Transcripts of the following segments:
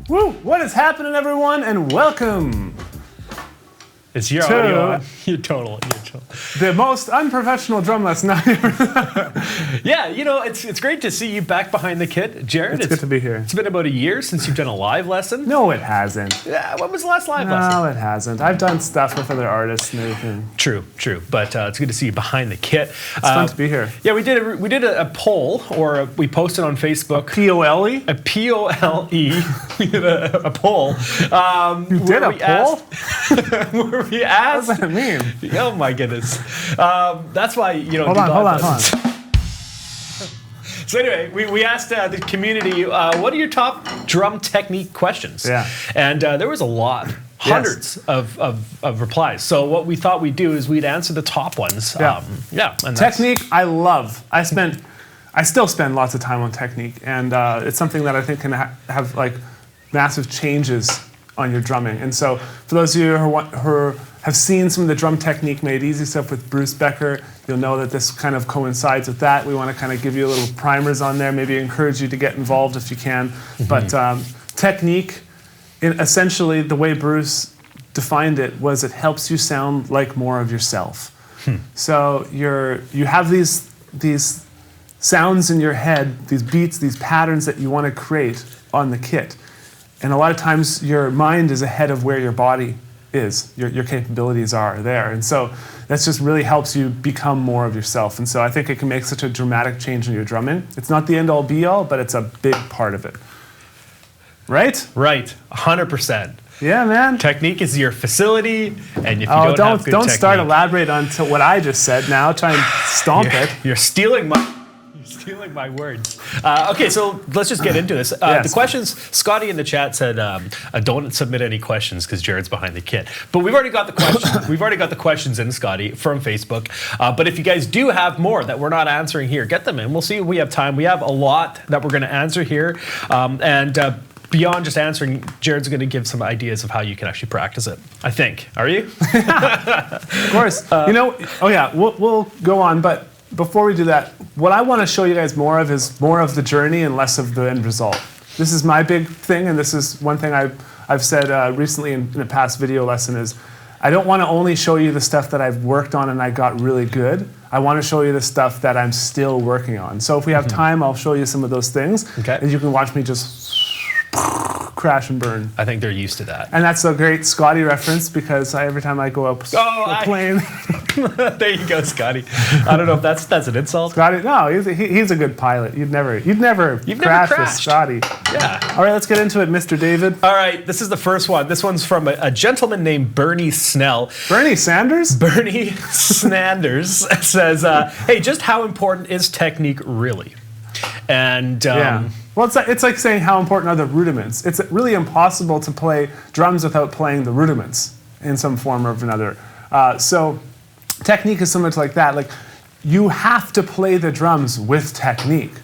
Woo! What is happening, everyone, and welcome It's your audio on. You're total. the most unprofessional drum lesson I've ever. Yeah, you know, it's great to see you back behind the kit, Jared. It's good to be here. It's been about a year since you've done a live lesson. No, it hasn't. Yeah, when was the last live lesson? No, it hasn't. I've done stuff with other artists and everything. True. But it's good to see you behind the kit. It's fun to be here. Yeah, we did a poll, or we posted on Facebook. P-O-L-E? A P-O-L-E. We did a poll. You did a poll? Where we asked. What does that mean? Oh my goodness. That's why you don't. Hold on. So anyway, we asked the community, what are your top drum technique questions? Yeah. And there was a lot. Hundreds of replies. So what we thought we'd do is we'd answer the top ones. And technique, I love. I still spend lots of time on technique, and it's something that I think can have like massive changes on your drumming. And so for those of you who have seen some of the drum technique made easy stuff with Bruce Becker, you'll know that this kind of coincides with that. We want to kind of give you a little primers on there, maybe encourage you to get involved if you can. Mm-hmm. But technique, essentially the way Bruce defined it was it helps you sound like more of yourself. So you have these sounds in your head, these beats, these patterns that you want to create on the kit. And a lot of times your mind is ahead of where your body is, your capabilities are there. And so that just really helps you become more of yourself. And so I think it can make such a dramatic change in your drumming. It's not the end all be all, but it's a big part of it. Right? Right, 100%. Yeah, man. Technique is your facility, and if you don't have good don't start technique, elaborate on what I just said now. Try and stomp it. You're stealing my words. Okay, so let's just get into this. Yes. The questions, Scotty in the chat said, don't submit any questions because Jared's behind the kit. But we've already got the questions. We've already got the questions in, Scotty, from Facebook. But if you guys do have more that we're not answering here, get them in. We'll see if we have time. We have a lot that we're going to answer here. Beyond just answering, Jared's going to give some ideas of how you can actually practice it, I think. Are you? Of course. We'll go on, but before we do that, what I want to show you guys more of is more of the journey and less of the end result. This is my big thing, and this is one thing I've said recently in a past video lesson is I don't want to only show you the stuff that I've worked on and I got really good. I want to show you the stuff that I'm still working on. So if we have time, I'll show you some of those things, and you can watch me just crash and burn. I think they're used to that. And that's a great Scotty reference because every time I go up a plane. There you go, Scotty. I don't know if that's an insult. Scotty, no, he's a good pilot. You've never crashed with Scotty. Yeah. All right, let's get into it, Mr. David. All right, this is the first one. This one's from a gentleman named Bernie Snell. Bernie Sanders? Bernie Sanders says, hey, just how important is technique really? And well, it's like saying how important are the rudiments. It's really impossible to play drums without playing the rudiments in some form or another. So technique is similar to like that. Like you have to play the drums with technique,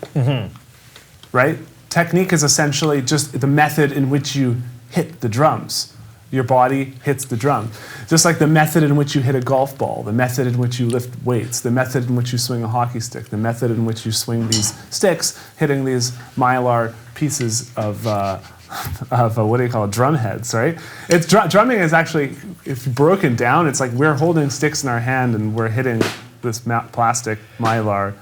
right? Technique is essentially just the method in which you hit the drums. Your body hits the drum. Just like the method in which you hit a golf ball, the method in which you lift weights, the method in which you swing a hockey stick, the method in which you swing these sticks, hitting these mylar pieces of what do you call it, drum heads, right? Drumming is actually, if broken down, it's like we're holding sticks in our hand and we're hitting this plastic mylar,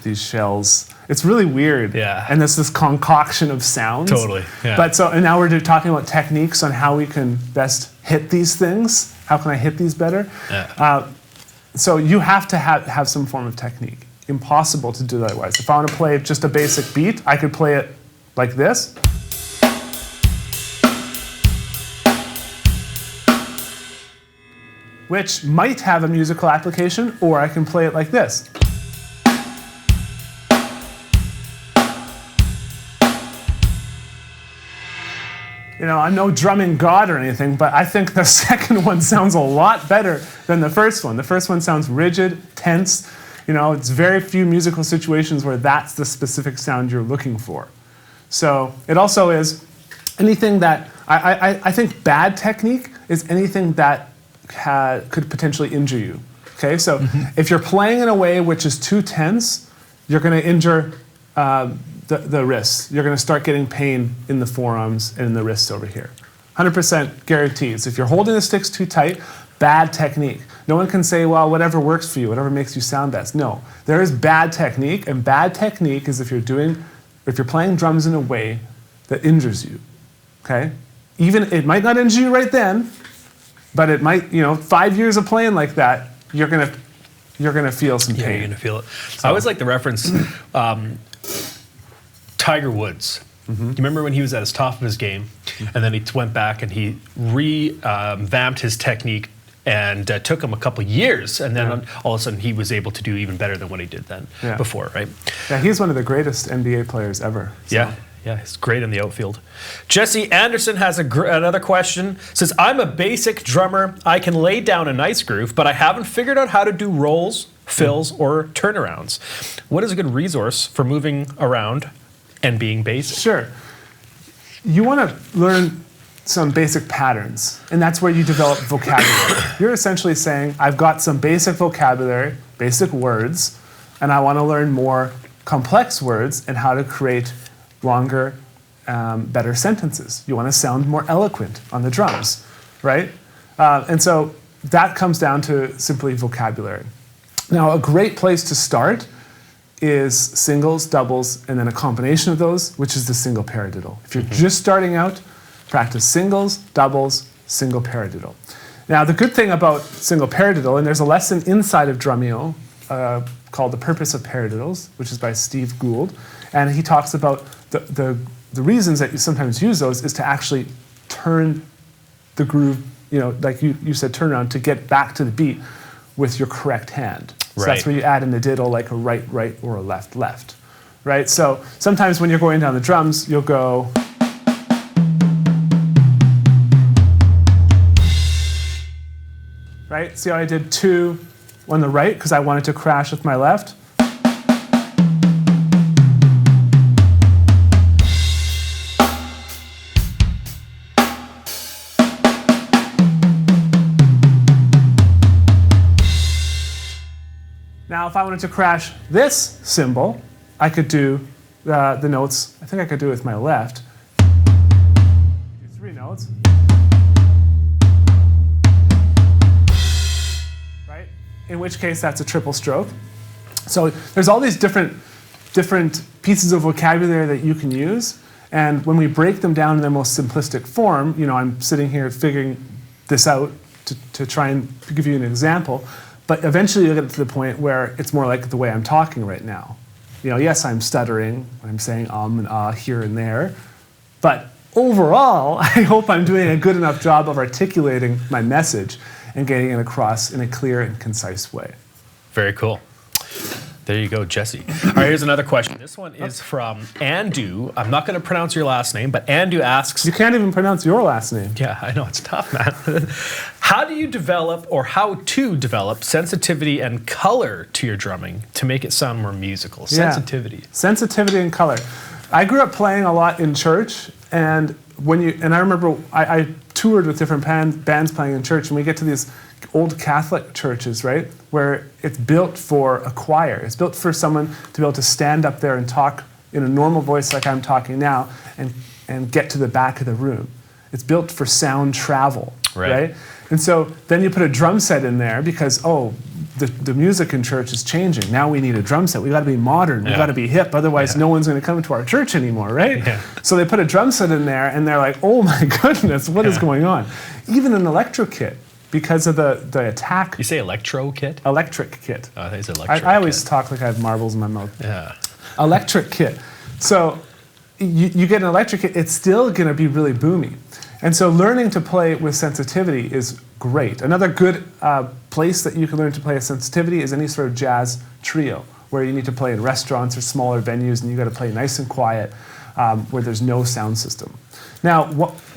these shells. It's really weird. Yeah. And there's this concoction of sounds. Totally. Yeah. But and now we're talking about techniques on how we can best hit these things. How can I hit these better? Yeah. So you have to have some form of technique. Impossible to do otherwise. If I want to play just a basic beat, I could play it like this. Which might have a musical application, or I can play it like this. You know, I'm no drumming god or anything, but I think the second one sounds a lot better than the first one. The first one sounds rigid, tense. You know, it's very few musical situations where that's the specific sound you're looking for. So it also is anything that, I think bad technique is anything that could potentially injure you. Okay, so if you're playing in a way which is too tense, you're going to injure the wrists. You're going to start getting pain in the forearms and in the wrists over here. 100% guarantees. If you're holding the sticks too tight, bad technique. No one can say, well, whatever works for you, whatever makes you sound best. No, there is bad technique, and bad technique is if you're playing drums in a way that injures you, okay? Even, it might not injure you right then, but it might, 5 years of playing like that, you're gonna feel some pain. Yeah, you're gonna feel it. So. I always like the reference, Tiger Woods. Mm-hmm. You remember when he was at his top of his game, and then he went back and he revamped his technique, and took him a couple years, and then all of a sudden he was able to do even better than what he did then before, right? Yeah, he's one of the greatest NBA players ever. So. Yeah, he's great in the outfield. Jesse Anderson has another question. Says, I'm a basic drummer. I can lay down a nice groove, but I haven't figured out how to do rolls, fills, or turnarounds. What is a good resource for moving around and being basic? Sure. You want to learn some basic patterns, and that's where you develop vocabulary. You're essentially saying, I've got some basic vocabulary, basic words, and I want to learn more complex words and how to create longer, better sentences. You want to sound more eloquent on the drums, right? And so that comes down to simply vocabulary. Now, a great place to start is singles, doubles, and then a combination of those, which is the single paradiddle. If you're just starting out, practice singles, doubles, single paradiddle. Now, the good thing about single paradiddle, and there's a lesson inside of Drumeo called The Purpose of Paradiddles, which is by Steve Gould, and he talks about the reasons that you sometimes use those is to actually turn the groove, like you said, turn around to get back to the beat with your correct hand. So that's where you add in the diddle, like a right, right, or a left, left, right? So sometimes when you're going down the drums, you'll go, right? See how I did 2 on the right because I wanted to crash with my left? Now, if I wanted to crash this cymbal, I could do the notes. I think I could do it with my left. Do 3 notes. Right? In which case, that's a triple stroke. So there's all these different pieces of vocabulary that you can use. And when we break them down in their most simplistic form, I'm sitting here figuring this out to try and give you an example. But eventually you'll get to the point where it's more like the way I'm talking right now. Yes, I'm stuttering, I'm saying and ah here and there, but overall, I hope I'm doing a good enough job of articulating my message and getting it across in a clear and concise way. Very cool. There you go, Jesse. All right, here's another question. This one is from Andu. I'm not going to pronounce your last name, but Andu asks... You can't even pronounce your last name. Yeah, I know, it's tough, man. How to develop sensitivity and color to your drumming to make it sound more musical? Sensitivity. Sensitivity and color. I grew up playing a lot in church, and I remember I toured with different bands playing in church, and we get to these old Catholic churches, right, where it's built for a choir. It's built for someone to be able to stand up there and talk in a normal voice like I'm talking now and get to the back of the room. It's built for sound travel, right? And so then you put a drum set in there because, the music in church is changing. Now we need a drum set. We got to be modern. We got to be hip. Otherwise, no one's going to come to our church anymore, right? Yeah. So they put a drum set in there, and they're like, oh my goodness, what is going on? Even an electro kit, because of the attack. You say electro kit? Electric kit. Oh, I think it's electric. I always talk like I have marbles in my mouth. Yeah. Electric kit. So you get an electric kit, it's still going to be really boomy. And so learning to play with sensitivity is great. Another good place that you can learn to play with sensitivity is any sort of jazz trio, where you need to play in restaurants or smaller venues, and you got to play nice and quiet, where there's no sound system. Now,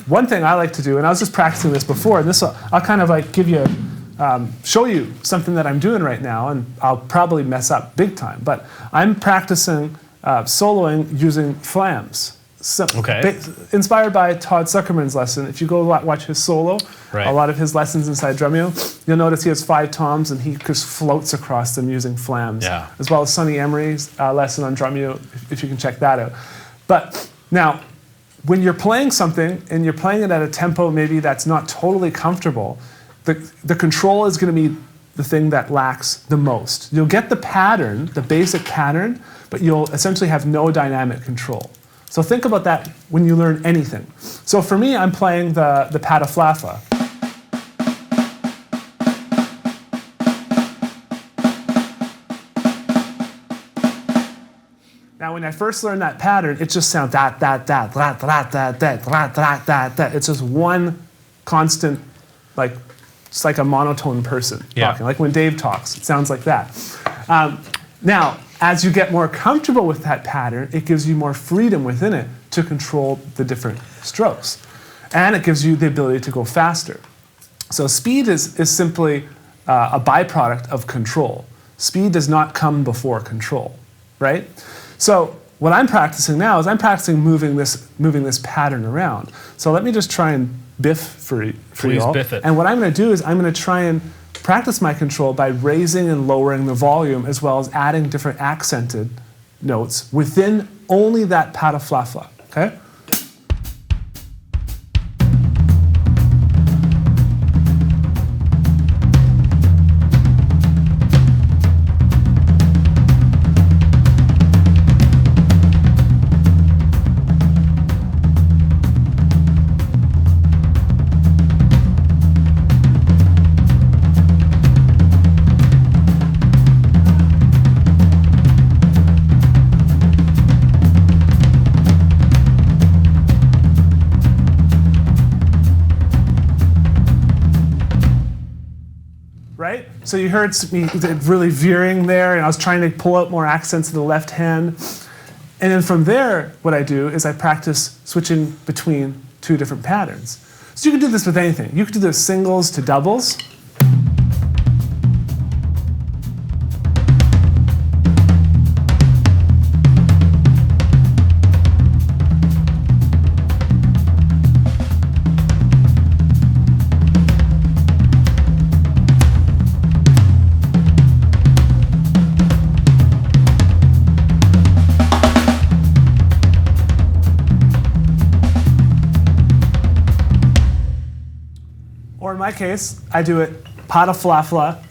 one thing I like to do, and I was just practicing this before, and I'll kind of like give you, show you something that I'm doing right now, and I'll probably mess up big time, but I'm practicing soloing using flams. So, Okay. Inspired by Todd Zuckerman's lesson. If you go watch his solo, Right. a lot of his lessons inside Drumeo, you'll notice he has 5 toms and he just floats across them using flams. Yeah. As well as Sonny Emery's lesson on Drumeo, if you can check that out. But now, when you're playing something and you're playing it at a tempo maybe that's not totally comfortable, the control is going to be the thing that lacks the most. You'll get the pattern, the basic pattern, but you'll essentially have no dynamic control. So think about that when you learn anything. So for me, I'm playing the pataflafa. Now, when I first learned that pattern, it just sounds that. It's just one constant, like, it's like a monotone person talking. Like when Dave talks, it sounds like that. Now, as you get more comfortable with that pattern, it gives you more freedom within it to control the different strokes. And it gives you the ability to go faster. So speed is simply a byproduct of control. Speed does not come before control, right? So what I'm practicing now is I'm practicing moving this pattern around. So let me just try and biff for you all. Please biff it. And what I'm going to do is I'm going to try and practice my control by raising and lowering the volume as well as adding different accented notes within only that pataflafa, okay? Right? So you heard me really veering there, and I was trying to pull out more accents to the left hand. And then from there, what I do is I practice switching between 2 different patterns. So you can do this with anything. You can do this singles to doubles. Or in my case, I do it pataflafla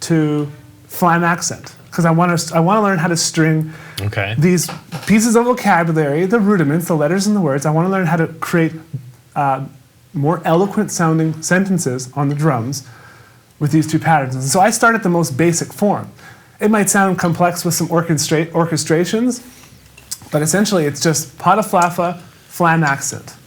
to flam accent because I want to learn how to string these pieces of vocabulary, the rudiments, the letters and the words. I want to learn how to create more eloquent sounding sentences on the drums with these 2 patterns. And so I start at the most basic form. It might sound complex with some orchestrations, but essentially it's just pataflafa, flam accent.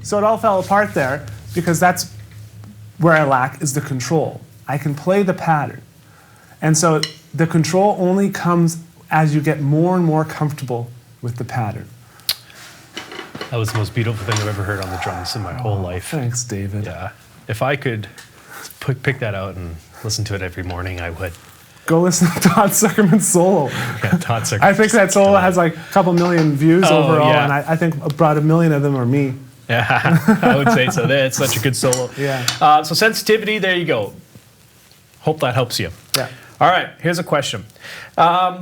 So it all fell apart there because that's where I lack is the control. I can play the pattern. And so the control only comes as you get more and more comfortable with the pattern. That was the most beautiful thing I've ever heard on the drums in my whole life. Thanks, David. Yeah. If I could pick that out and listen to it every morning, I would. Go listen to Todd Zuckerman's solo. Yeah, Todd Zuckerman. I think that solo has like a couple million views overall, yeah. and I think about 1 million of them are me. Yeah, I would say so. It's such a good solo. Yeah. So sensitivity, there you go. Hope that helps you. Yeah. All right, here's a question.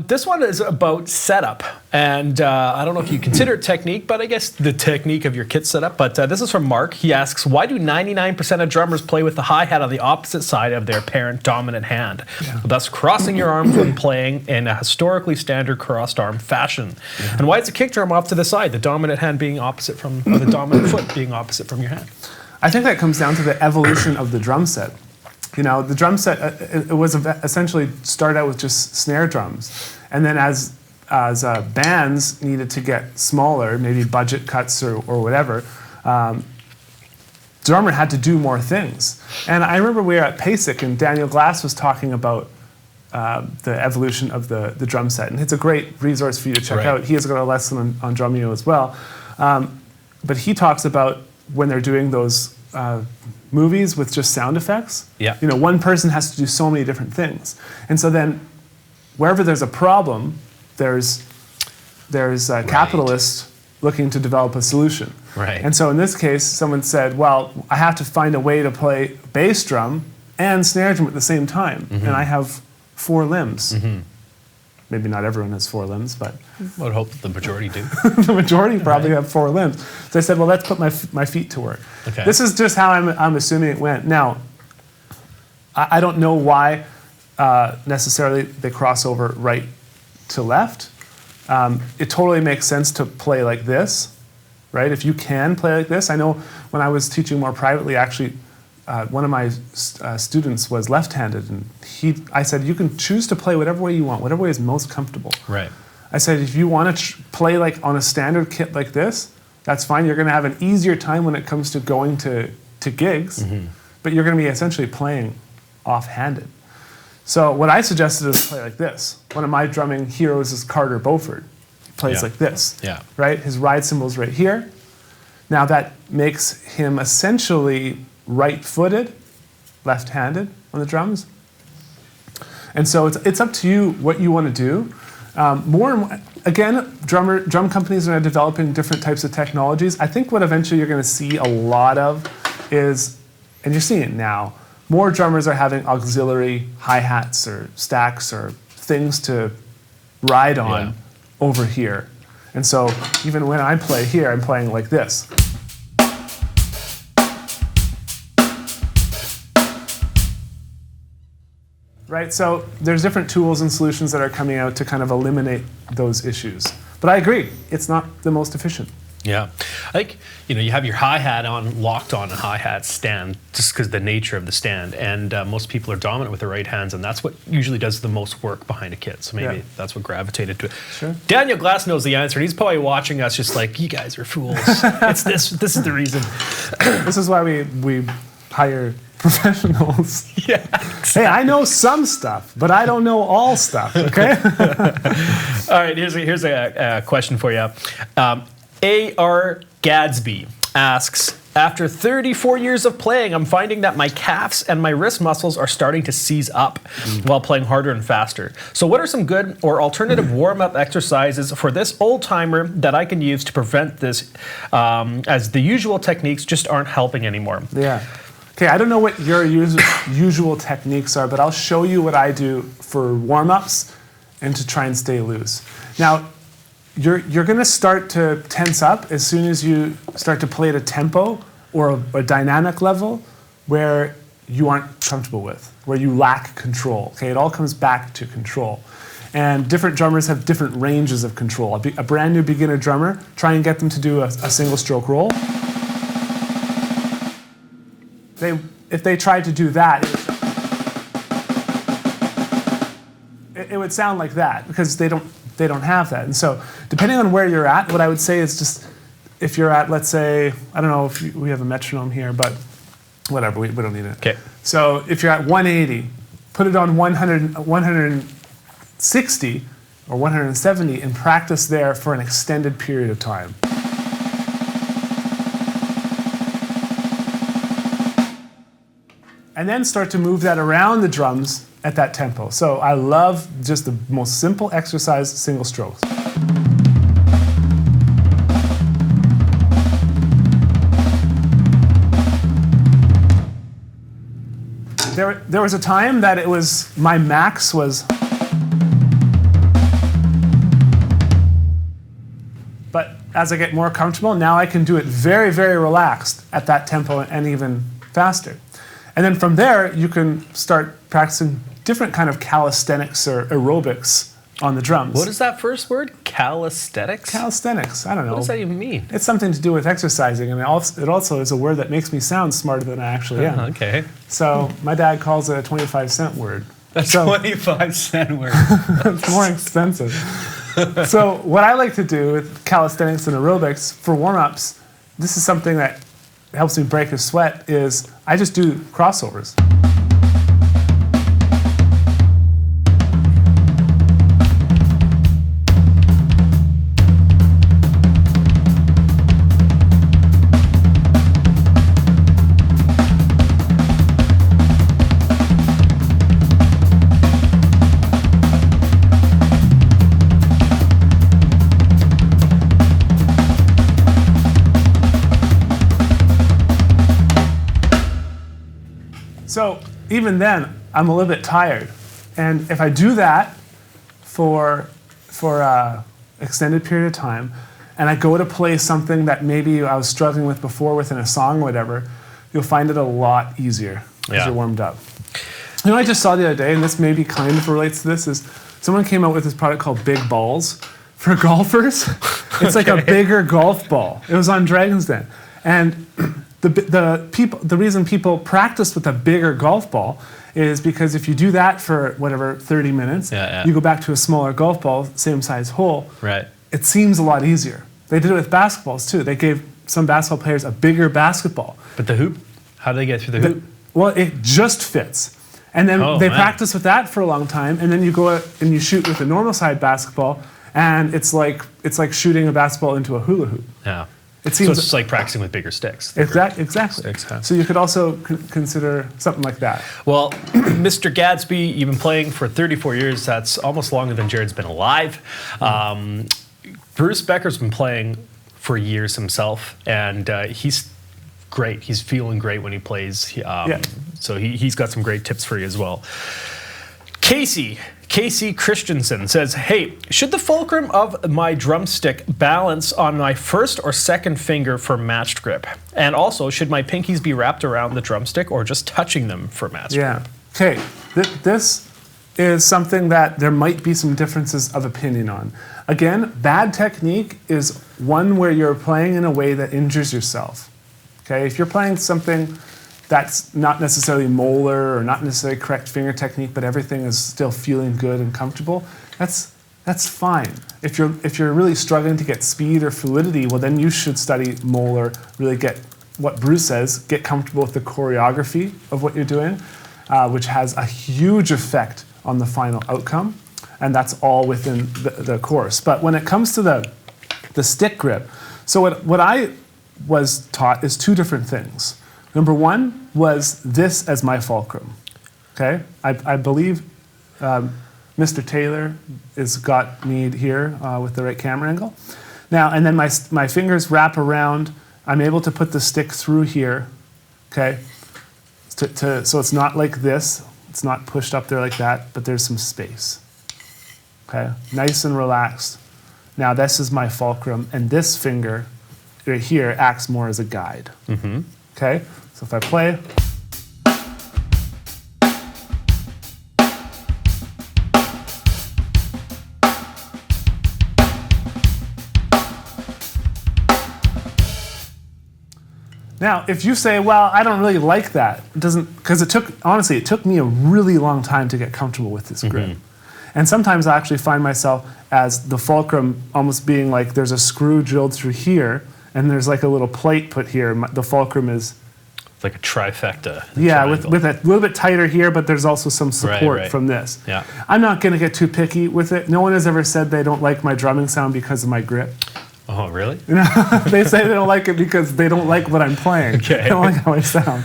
This one is about setup. And I don't know if you consider it technique, but I guess the technique of your kit setup. But this is from Mark. He asks, why do 99% of drummers play with the hi-hat on the opposite side of their parent dominant hand, thus crossing your arms when playing in a historically standard crossed arm fashion? Yeah. And why is the kick drum off to the side, the dominant hand being opposite from, or the dominant foot being opposite from your hand? I think that comes down to the evolution of the drum set. You know, the drum set, it was essentially started out with just snare drums. And then as bands needed to get smaller, maybe budget cuts or whatever, drummer had to do more things. And I remember we were at PASIC and Daniel Glass was talking about the evolution of the drum set. And it's a great resource for you to check out. He has got a lesson on Drumeo as well. But he talks about when they're doing those movies with just sound effects. Yeah. You know, one person has to do so many different things. And so then wherever there's a problem, there's a capitalist looking to develop a solution. Right. And so in this case, someone said, well, I have to find a way to play bass drum and snare drum at the same time. And I have 4 limbs. Maybe not everyone has 4 limbs, but I would hope that the majority do. the majority probably have 4 limbs. So I said, well, let's put my feet to work. Okay. This is just how I'm assuming it went. Now, I don't know why necessarily they cross over right to left. It totally makes sense to play like this, right? If you can play like this. I know when I was teaching more privately, actually, one of my students was left-handed, and I said, you can choose to play whatever way you want, whatever way is most comfortable. Right. I said, if you want to play like on a standard kit like this, that's fine. You're going to have an easier time when it comes to going to gigs, but you're going to be essentially playing off-handed. So what I suggested is play like this. One of my drumming heroes is Carter Beauford. He plays like this, right? His ride cymbal's right here. Now that makes him essentially right-footed, left-handed on the drums. And so it's up to you what you want to do. Again, drum companies are developing different types of technologies. I think what eventually you're going to see a lot of is, and you're seeing it now, more drummers are having auxiliary hi-hats or stacks or things to ride on over here. And so even when I play here, I'm playing like this. Right, so there's different tools and solutions that are coming out to kind of eliminate those issues. But I agree, it's not the most efficient. Yeah, I think you have your hi-hat locked on a hi-hat stand just because of the nature of the stand, and most people are dominant with their right hands, and that's what usually does the most work behind a kit. So maybe that's what gravitated to it. Sure. Daniel Glass knows the answer, and he's probably watching us just like, you guys are fools. It's this. This is the reason. This is why we hire professionals. Yeah. Exactly. Hey, I know some stuff, but I don't know all stuff. Okay. All right. Here's a question for you. A.R. Gadsby asks, after 34 years of playing, I'm finding that my calves and my wrist muscles are starting to seize up while playing harder and faster. So what are some good or alternative warm-up exercises for this old-timer that I can use to prevent this, as the usual techniques just aren't helping anymore? Yeah. Okay, I don't know what your usual techniques are, but I'll show you what I do for warm-ups and to try and stay loose. Now, you're going to start to tense up as soon as you start to play at a tempo or a dynamic level where you aren't comfortable with, where you lack control. Okay, it all comes back to control. And different drummers have different ranges of control. A brand new beginner drummer, try and get them to do a single stroke roll. If they tried to do that, it would sound like that because they don't have that. And so depending on where you're at, what I would say is just, if you're at, let's say, I don't know if we have a metronome here, but whatever, we don't need it. Okay. So if you're at 180, put it on 160 or 170 and practice there for an extended period of time. And then start to move that around the drums at that tempo. So I love just the most simple exercise, single strokes. There was a time that it was, my max was, but as I get more comfortable, now I can do it very, very relaxed at that tempo and even faster. And then from there, you can start practicing different kind of calisthenics or aerobics on the drums. What is that first word? Calisthenics? Calisthenics, I don't know. What does that even mean? It's something to do with exercising, and it also is a word that makes me sound smarter than I actually am. Okay. So my dad calls it a 25-cent word. A 25-cent word. It's more expensive. So what I like to do with calisthenics and aerobics for warm-ups, this is something that helps me break a sweat, is I just do crossovers. So even then, I'm a little bit tired. And if I do that for an extended period of time, and I go to play something that maybe I was struggling with before within a song or whatever, you'll find it a lot easier as you're warmed up. You know what I just saw the other day, and this maybe kind of relates to this, is someone came out with this product called Big Balls for golfers. It's like a bigger golf ball. It was on Dragon's Den. And the reason people practice with a bigger golf ball is because if you do that for whatever 30 minutes, you go back to a smaller golf ball, same size hole. Right. It seems a lot easier. They did it with basketballs too. They gave some basketball players a bigger basketball. But the hoop? How do they get through the hoop? Well, it just fits. And then they practice with that for a long time, and then you go out and you shoot with a normal side basketball, and it's like shooting a basketball into a hula hoop. Yeah. It seems so it's just like practicing with bigger sticks. Exactly. Sticks, huh? So you could also consider something like that. Well, Mr. Gadsby, you've been playing for 34 years. That's almost longer than Jared's been alive. Bruce Becker's been playing for years himself, and he's great. He's feeling great when he plays. So he's got some great tips for you as well. Casey Christensen says, hey, should the fulcrum of my drumstick balance on my first or second finger for matched grip? And also, should my pinkies be wrapped around the drumstick or just touching them for matched grip? Okay. This is something that there might be some differences of opinion on. Again, bad technique is one where you're playing in a way that injures yourself. Okay? If you're playing something that's not necessarily molar or not necessarily correct finger technique, but everything is still feeling good and comfortable, that's fine. If you're really struggling to get speed or fluidity, well then you should study molar, really get what Bruce says, get comfortable with the choreography of what you're doing, which has a huge effect on the final outcome, and that's all within the course. But when it comes to the stick grip, so what I was taught is two different things. Number one was this as my fulcrum, okay? I believe Mr. Taylor has got me here with the right camera angle. Now, and then my fingers wrap around. I'm able to put the stick through here, okay? So it's not like this. It's not pushed up there like that, but there's some space, okay? Nice and relaxed. Now, this is my fulcrum, and this finger right here acts more as a guide, okay? So if I play, now if you say, well, I don't really like that, it doesn't, because it took me a really long time to get comfortable with this grip. And sometimes I actually find myself as the fulcrum almost being like there's a screw drilled through here, and there's like a little plate put here. The fulcrum is like a trifecta. With a little bit tighter here, but there's also some support from this. Yeah. I'm not going to get too picky with it. No one has ever said they don't like my drumming sound because of my grip. Oh, really? They say they don't like it because they don't like what I'm playing. Okay. They don't like how I sound.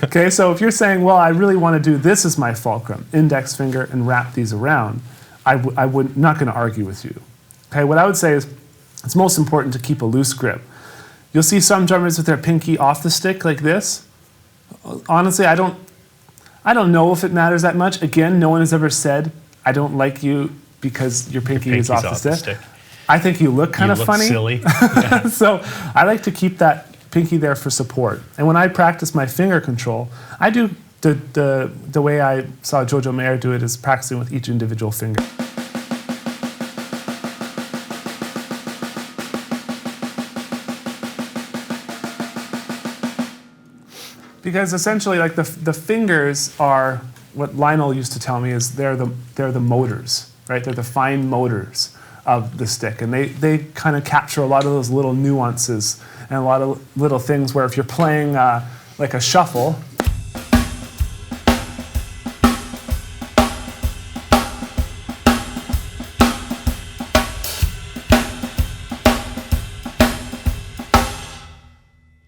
Okay, so if you're saying, well, I really want to do this as my fulcrum, index finger, and wrap these around, I would not going to argue with you. Okay, what I would say is it's most important to keep a loose grip. You'll see some drummers with their pinky off the stick like this. Honestly, I don't know if it matters that much. Again, no one has ever said, I don't like you because your pinky is off the stick. I think you look kind of funny. Silly. Yeah. So I like to keep that pinky there for support. And when I practice my finger control, I do the way I saw Jojo Mayer do it is practicing with each individual finger. Because essentially, like the fingers are what Lionel used to tell me is they're the motors, right? They're the fine motors of the stick. And they kind of capture a lot of those little nuances and a lot of little things where if you're playing like a shuffle,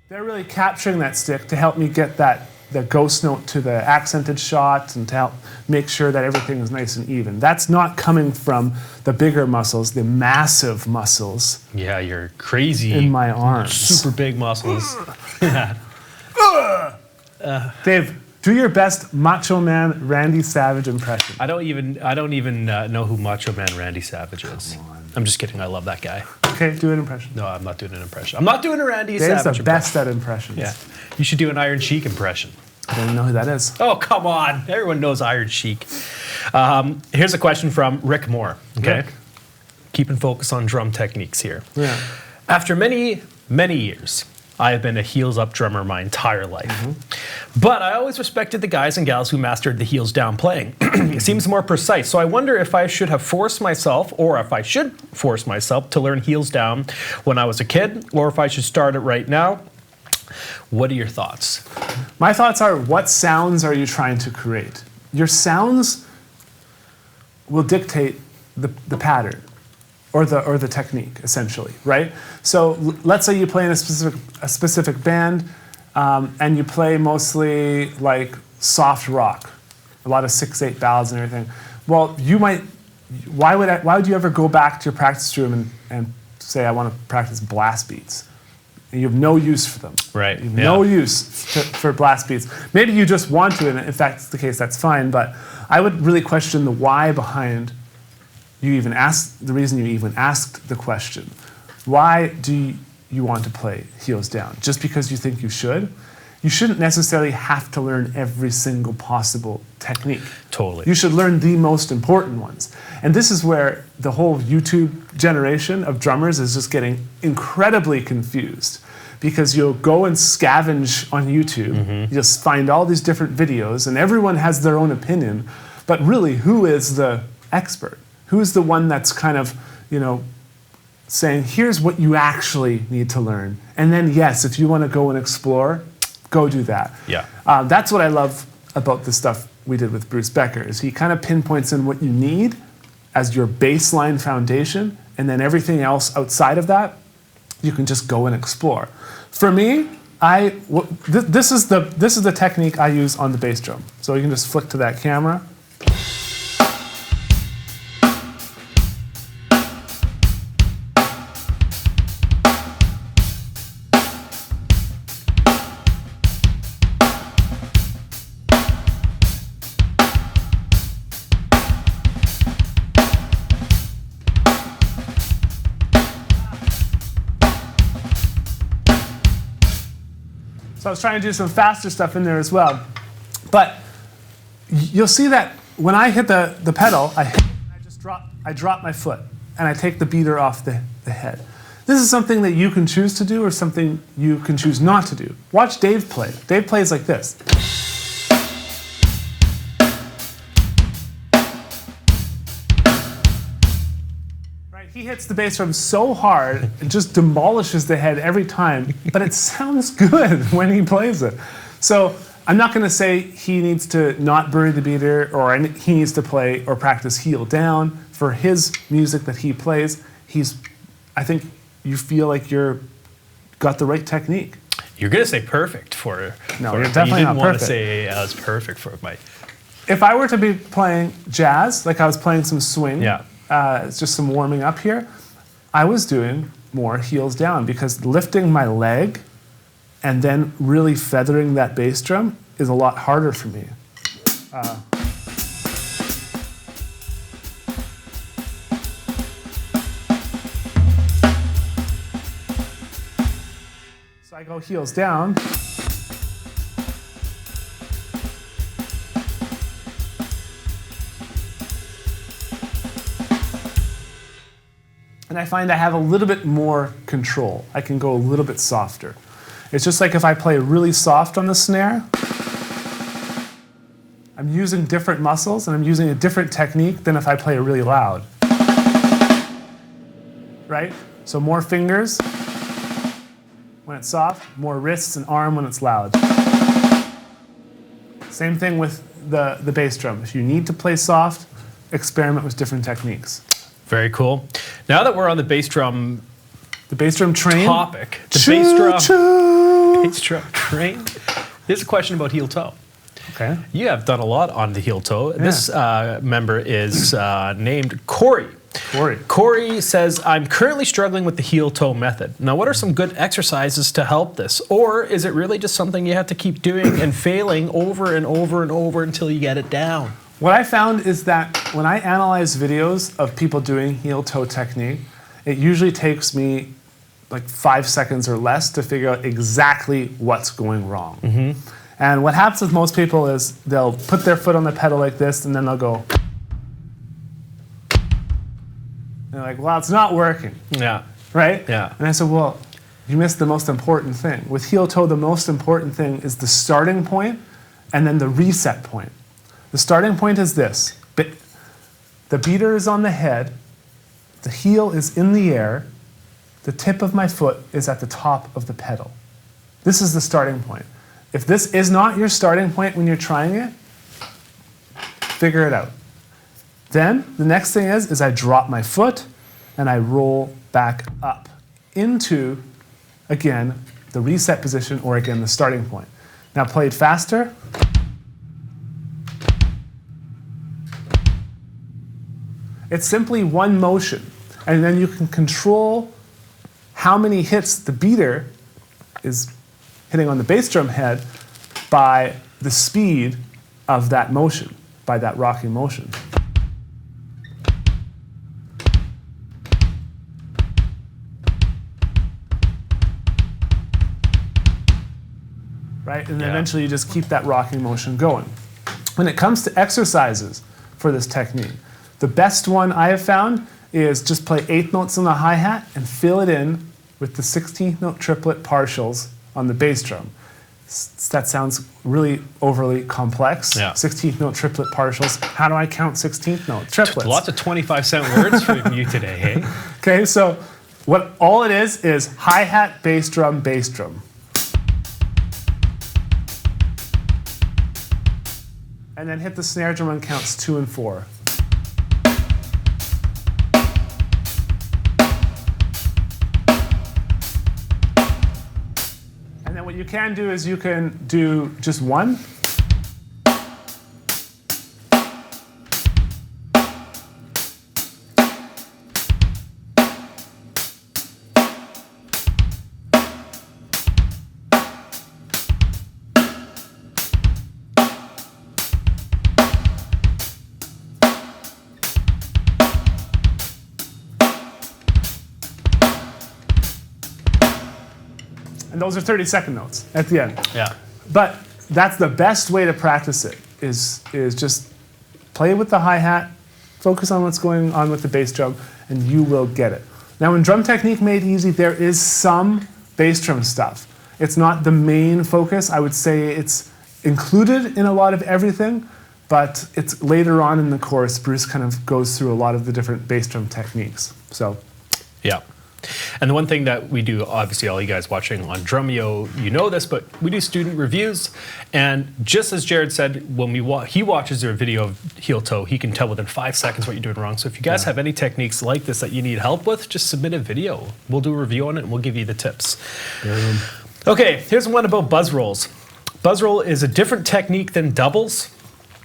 they're really capturing that stick to help me get the ghost note to the accented shot and to help make sure that everything is nice and even. That's not coming from the bigger muscles, the massive muscles. Yeah, you're crazy. In my arms. Super big muscles. Dave, do your best Macho Man Randy Savage impression. I don't even know who Macho Man Randy Savage is. I'm just kidding. I love that guy. Okay, do an impression. No, I'm not doing an impression. I'm not doing a Randy Dave's Savage the impression. best at impressions. Yeah, you should do an Iron Sheik impression. I don't even know who that is. Oh, come on. Everyone knows Iron Sheik. Here's a question from Rick Moore. Okay. Rick. Keeping focus on drum techniques here. Yeah. After many, many years, I have been a heels up drummer my entire life. But I always respected the guys and gals who mastered the heels down playing. It seems more precise. So I wonder if I should have forced myself, or if I should force myself to learn heels down when I was a kid, or if I should start it right now. What are your thoughts? My thoughts are, what sounds are you trying to create? Your sounds will dictate the pattern or the technique, essentially, right? So let's say you play in a specific band and you play mostly like soft rock, a lot of 6/8 ballads and everything. Well, you might. Why would you ever go back to your practice room and say, I want to practice blast beats? And you have no use for them. Right. You have no use for blast beats. Maybe you just want to, and if that's the case, that's fine. But I would really question the why behind the reason you even asked the question. Why do you want to play heels down? Just because you think you should? You shouldn't necessarily have to learn every single possible technique. Totally. You should learn the most important ones. And this is where the whole YouTube generation of drummers is just getting incredibly confused, because you'll go and scavenge on YouTube, you just find all these different videos, and everyone has their own opinion, but really, who is the expert? Who's the one that's kind of, saying, here's what you actually need to learn. And then, yes, if you want to go and explore, go do that. Yeah. That's what I love about the stuff we did with Bruce Becker, is he kind of pinpoints in what you need as your baseline foundation, and then everything else outside of that, you can just go and explore. For me, this is the technique I use on the bass drum. So you can just flick to that camera. So I was trying to do some faster stuff in there as well. But you'll see that when I hit the pedal, I drop my foot and I take the beater off the head. This is something that you can choose to do or something you can choose not to do. Watch Dave play. Dave plays like this. He hits the bass drum so hard, it just demolishes the head every time, but it sounds good when he plays it. So I'm not going to say he needs to not bury the beater or he needs to play or practice heel down. For his music that he plays, I think you feel like you're got the right technique. You're going to say perfect for No, for you're it, but definitely you not didn't want to perfect. say as perfect for my... If I were to be playing jazz, like I was playing some swing, Yeah. It's just some warming up here, I was doing more heels down, because lifting my leg and then really feathering that bass drum is a lot harder for me. So I go heels down. And I find I have a little bit more control. I can go a little bit softer. It's just like if I play really soft on the snare, I'm using different muscles and I'm using a different technique than if I play it really loud. right? So more fingers when it's soft, more wrists and arm when it's loud. Same thing with the bass drum. If you need to play soft, experiment with different techniques. Very cool. Now that we're on the bass drum train topic, the bass drum train, here's a question about heel toe. Okay. You have done a lot on the heel toe. Yeah. This member is named Corey. Corey says, I'm currently struggling with the heel toe method. Now, what are some good exercises to help this? Or is it really just something you have to keep doing and failing over and over and over until you get it down? What I found is that when I analyze videos of people doing heel toe technique, it usually takes me like 5 seconds or less to figure out exactly what's going wrong. Mm-hmm. And what happens with most people is they'll put their foot on the pedal like this and then they'll go. And they're like, well, it's not working. Yeah. Right? Yeah. And I said, well, you missed the most important thing. With heel toe, the most important thing is the starting point and then the reset point. The starting point is this. The beater is on the head, the heel is in the air, the tip of my foot is at the top of the pedal. This is the starting point. If this is not your starting point when you're trying it, figure it out. Then the next thing is I drop my foot and I roll back up into, again, the reset position or again, the starting point. Now play it faster. It's simply one motion. And then you can control how many hits the beater is hitting on the bass drum head by the speed of that motion, by that rocking motion. Right? And then eventually you just keep that rocking motion going. When it comes to exercises for this technique, the best one I have found is just play 8th notes on the hi-hat and fill it in with the 16th note triplet partials on the bass drum. That sounds really overly complex. Yeah. 16th note triplet partials. How do I count 16th note triplets? Lots of 25-cent words from you today, hey? Okay, so all it is hi-hat, bass drum, bass drum. And then hit the snare drum on counts 2 and 4. And then what you can do is you can do just one. And those are 30-second notes at the end. Yeah. But that's the best way to practice it, is just play with the hi-hat, focus on what's going on with the bass drum, and you will get it. Now in Drum Technique Made Easy, there is some bass drum stuff. It's not the main focus. I would say it's included in a lot of everything, but it's later on in the course, Bruce kind of goes through a lot of the different bass drum techniques. So. Yeah. And the one thing that we do, obviously all you guys watching on Drumeo, you know this, but we do student reviews. And just as Jared said, when he watches your video of heel toe, he can tell within 5 seconds what you're doing wrong. So if you guys have any techniques like this that you need help with, just submit a video. We'll do a review on it and we'll give you the tips. Okay, here's one about buzz rolls. Buzz roll is a different technique than doubles.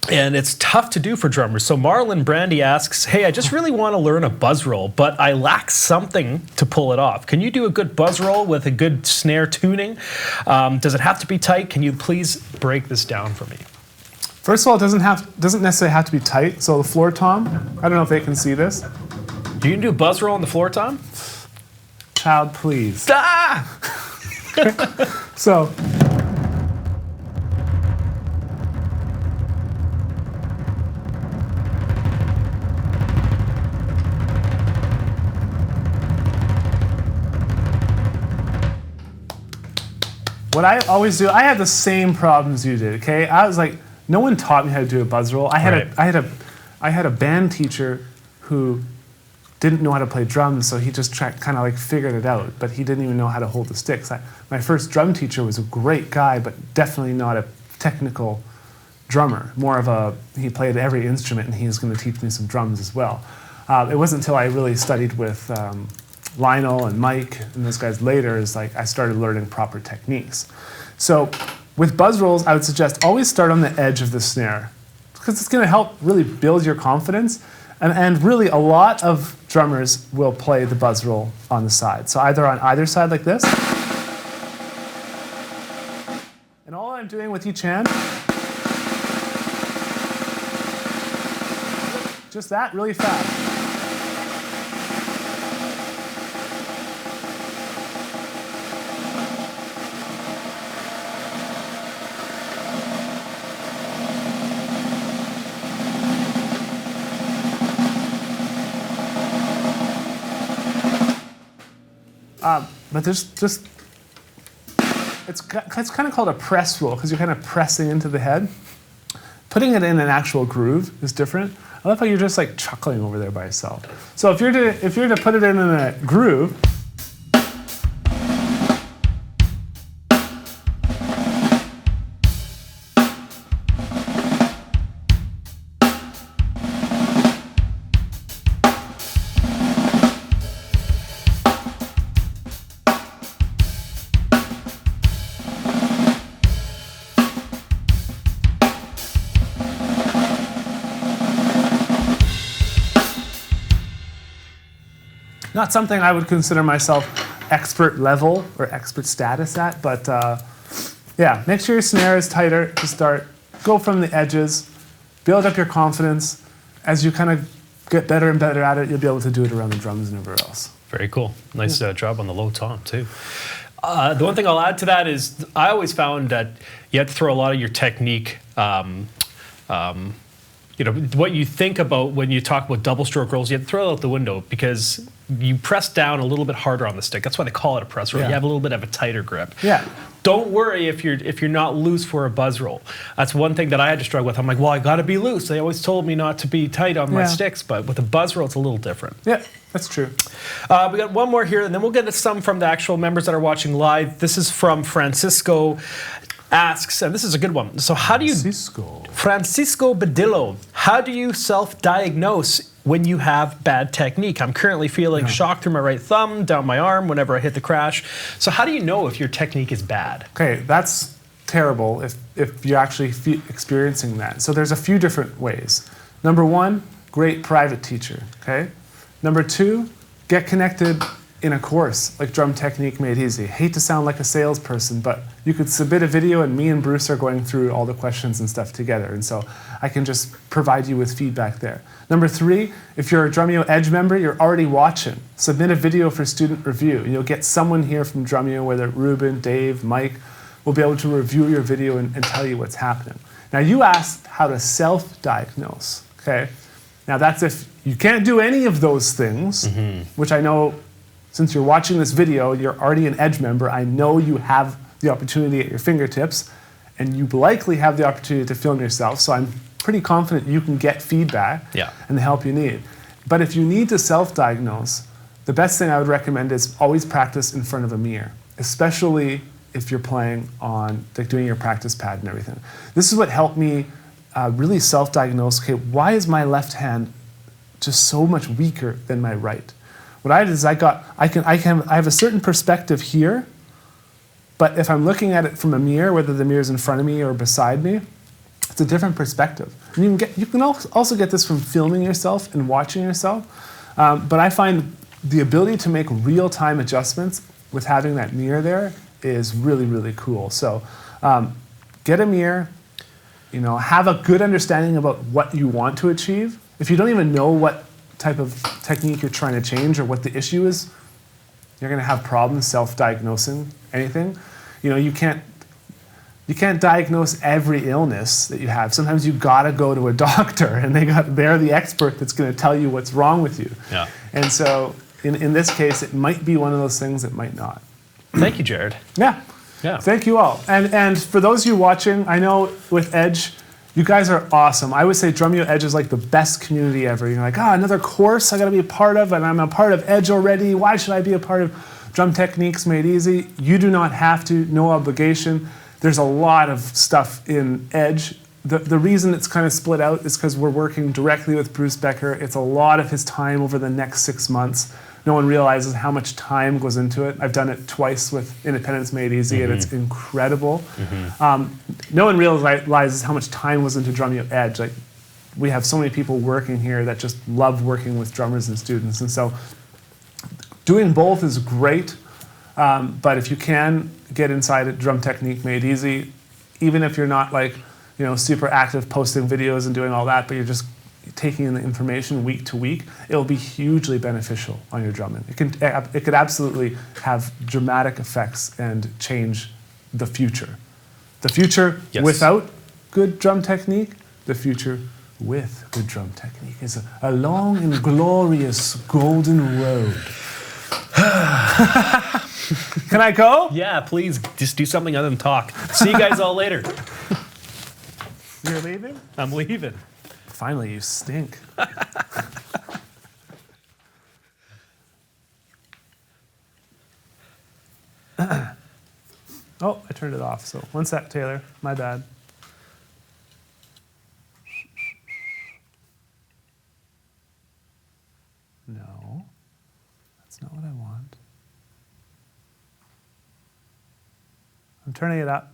And it's tough to do for drummers. So Marlon Brandy asks, hey, I just really want to learn a buzz roll, but I lack something to pull it off. Can you do a good buzz roll with a good snare tuning? Does it have to be tight? Can you please break this down for me? First of all, it doesn't necessarily have to be tight. So the floor tom, I don't know if they can see this. You can do a buzz roll on the floor tom? Child, please. Ah! So. What I always do, I had the same problems you did, okay? I was like, no one taught me how to do a buzz roll. I had a band teacher who didn't know how to play drums, so he just kind of like figured it out, but he didn't even know how to hold the sticks. My first drum teacher was a great guy, but definitely not a technical drummer. More of he played every instrument, and he was going to teach me some drums as well. It wasn't until I really studied with Lionel and Mike and those guys later I started learning proper techniques. So with buzz rolls, I would suggest always start on the edge of the snare, because it's going to help really build your confidence. And really, a lot of drummers will play the buzz roll on the side. So either on either side like this. And all I'm doing with each hand, just that really fast. But there's just, it's kind of called a press roll, because you're kind of pressing into the head. Putting it in an actual groove is different. I love how you're just like chuckling over there by yourself. So if you're to put it in a groove, not something I would consider myself expert level or expert status at, but yeah, make sure your snare is tighter to start. Go from the edges, build up your confidence. As you kind of get better and better at it, you'll be able to do it around the drums and everywhere else. Very cool. Nice job on the low tom, too. The one thing I'll add to that is I always found that you have to throw a lot of your technique, what you think about when you talk about double stroke rolls, you have to throw it out the window, because you press down a little bit harder on the stick. That's why they call it a press roll. You have a little bit of a tighter grip. Yeah. Don't worry if you're not loose for a buzz roll. That's one thing that I had to struggle with. I'm like, well, I got to be loose. They always told me not to be tight on my sticks, but with a buzz roll, it's a little different. Yeah, that's true. We got one more here, and then we'll get to some from the actual members that are watching live. This is from Francisco. Asks, and this is a good one. So how do you... Francisco Badillo, how do you self-diagnose when you have bad technique? I'm currently feeling shock through my right thumb, down my arm whenever I hit the crash. So how do you know if your technique is bad? Okay, that's terrible if you're actually experiencing that. So there's a few different ways. Number one, great private teacher, okay? Number two, get connected in a course like Drum Technique Made Easy. Hate to sound like a salesperson, but you could submit a video and me and Bruce are going through all the questions and stuff together. And so I can just provide you with feedback there. Number three, if you're a Drumeo Edge member, you're already watching. Submit a video for student review. You'll get someone here from Drumeo, whether Ruben, Dave, Mike, will be able to review your video and tell you what's happening. Now you asked how to self-diagnose, okay? Now that's if you can't do any of those things, which I know, since you're watching this video, you're already an Edge member. I know you have the opportunity at your fingertips, and you likely have the opportunity to film yourself, so I'm pretty confident you can get feedback and the help you need. But if you need to self-diagnose, the best thing I would recommend is always practice in front of a mirror, especially if you're playing on, like doing your practice pad and everything. This is what helped me really self-diagnose, okay, why is my left hand just so much weaker than my right? What I did is I have a certain perspective here, but if I'm looking at it from a mirror, whether the mirror is in front of me or beside me, it's a different perspective. And you can also get this from filming yourself and watching yourself, but I find the ability to make real-time adjustments with having that mirror there is really, really cool. So get a mirror, have a good understanding about what you want to achieve. If you don't even know what type of technique you're trying to change or what the issue is, you're going to have problems self-diagnosing anything. You can't diagnose every illness that you have. Sometimes you got to go to a doctor, and they're the expert that's going to tell you what's wrong with you. Yeah. And so in this case, it might be one of those things, it might not. Thank you, Jared. Yeah. Thank you all. And for those of you watching, I know with Edge, You guys are awesome. I would say Drumeo Edge is like the best community ever. You're like, another course I got to be a part of, and I'm a part of Edge already. Why should I be a part of Drum Techniques Made Easy? You do not have to, no obligation. There's a lot of stuff in Edge. The reason it's kind of split out is because we're working directly with Bruce Becker. It's a lot of his time over the next 6 months. No one realizes how much time goes into it. I've done it twice with Independence Made Easy, and it's incredible. No one realizes how much time goes into Drumeo Edge. Like, we have so many people working here that just love working with drummers and students, and so doing both is great. But if you can get inside at Drum Technique Made Easy, even if you're not like super active posting videos and doing all that, but you're just taking in the information week to week, it'll be hugely beneficial on your drumming. It could absolutely have dramatic effects and change the future. The future without good drum technique, the future with good drum technique is a long and glorious golden road. Can I go? Yeah, please, just do something other than talk. See you guys all later. You're leaving? I'm leaving. Finally, you stink. Oh, I turned it off. So one sec, Taylor. My bad. No, that's not what I want. I'm turning it up.